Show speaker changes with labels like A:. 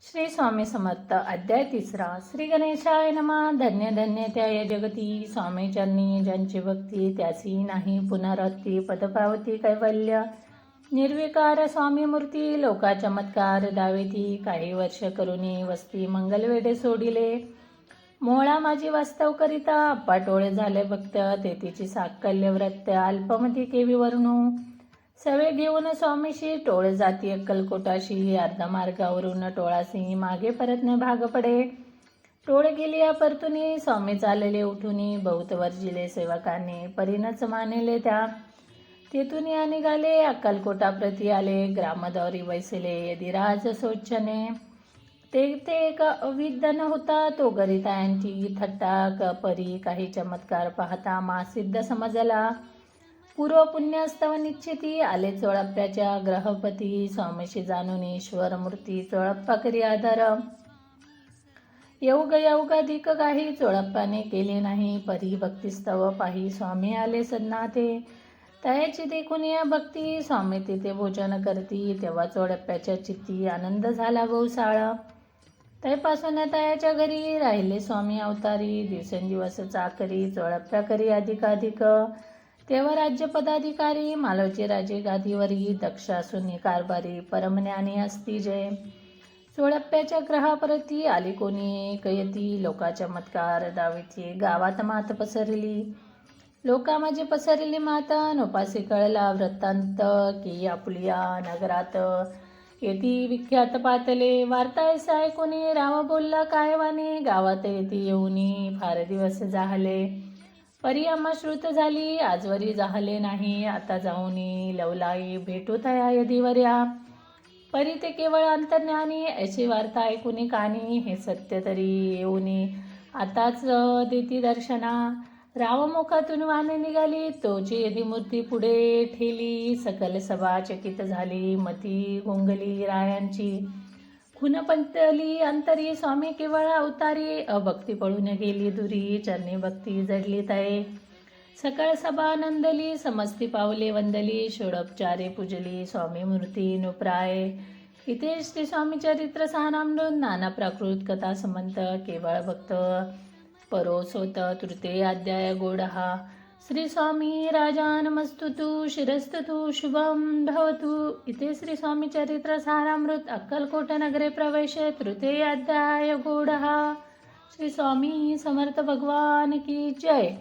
A: श्री स्वामी समर्थ अध्याय 3. श्री गणेशाय नमः. धन्य धन्य त्या या जगती स्वामी चरणी ज्यांची भक्ती त्याची नाही पुनरावृत्ती पदपावती कैवल्य. निर्विकार स्वामी मूर्ती लोका चमत्कार दावेती. काही वर्ष करुणी वस्ती मंगलवेढे सोडिले. मोळा माझी वास्तव करिता अप्पाटोळे झाले भक्त. तेथीची साकल्य व्रत अल्पमती केवी वर्णू. सवे घेऊन स्वामीशी टोळ जाती अक्कलकोटाशी. अर्धा मार्गावरून टोळासी मागे परतणे भाग पडे. टोळ गेली परतुनी स्वामी चालले उठुनी. बहुत वर्जिले सेवकांनी परीनच मानिले त्या. तेथून निघाले अक्कलकोटा प्रती आले. ग्रामदौरी वैसले यदिराज सोच्छने. ते एक अविद्यन होता तो गरितायांची थट्टा परी. काही चमत्कार पाहता मा सिद्ध समजला. पूर्व पुण्यास्तव निश्चिती आले चोळप्प्याच्या ग्रहपती. स्वामीशी जाणून ईश्वर मूर्ती चोळप्पा करी आधार. येऊगाधिक काही चोळप्पाने केले नाही. परी भक्तिस्तव पाही स्वामी आले सन्नाते. तयाची देखून या भक्ती स्वामी तिथे भोजन करती. तेव्हा चोळप्प्याच्या चित्ती आनंद झाला बहुसाळ. तैपासून तयाच्या घरी राहिले स्वामी अवतारी. दिवसेंदिवस चाकरी चोळप्प्या करी अधिकाधिक. तेव्हा राज्य पदाधिकारी मालोचे राजे गादीवरी. दक्ष असून कारभारी परमज्ञानी असती जय. चोळप्प्याच्या ग्रहाप्रती आली कोणी कयती. लोका चमत्कार दाविती गावात मात पसरली. लोका माझी पसरली माता. नोपासी कळला वृत्तांत की आपुलिया नगरात. येती विख्यात पातले वार्ता ऐसा ऐकुनी. राम बोलला काय वाणी गावात येती येऊनी. फार दिवस जाहले परी आम्हा श्रुत झाली. आजवरी जाहले नाही आता जाऊनी. लवलाई भेटू तया यदिवर्या. परी ते केवळ अंतर्ज्ञानी अशी वार्ता ऐकुनी कानी. हे सत्य तरी येऊनी आताच देती दर्शना. रावमुखातून वाने निघाली तोची यदिमूर्ती पुढे ठेली. सकल सभा चकित झाली मती गुंगली रायांची. खुन पंतली अंतरी स्वामी केवळ अवतारी. अभक्ती पळून गेली दुरी चरणी भक्ती जडली तये. सकळ सभा नंदली समस्ती पावले वंदली. षोडोपचारे पूजली स्वामी मूर्ती नुप्राय. इथे श्री स्वामी चरित्र सारामृत नाना प्राकृत कथा संबंध केवळ भक्त परोसोत. तृतीय अध्याय गोडहा. श्री स्वामी राजानमस्तुतु शिरस्तु शुभम भवतु. इथे श्री स्वामी चरित्र सारामृत अक्कलकोट नगरे प्रवेशे तृतीय अध्याय गोडहा. श्री स्वामी समर्थ भगवान की जय.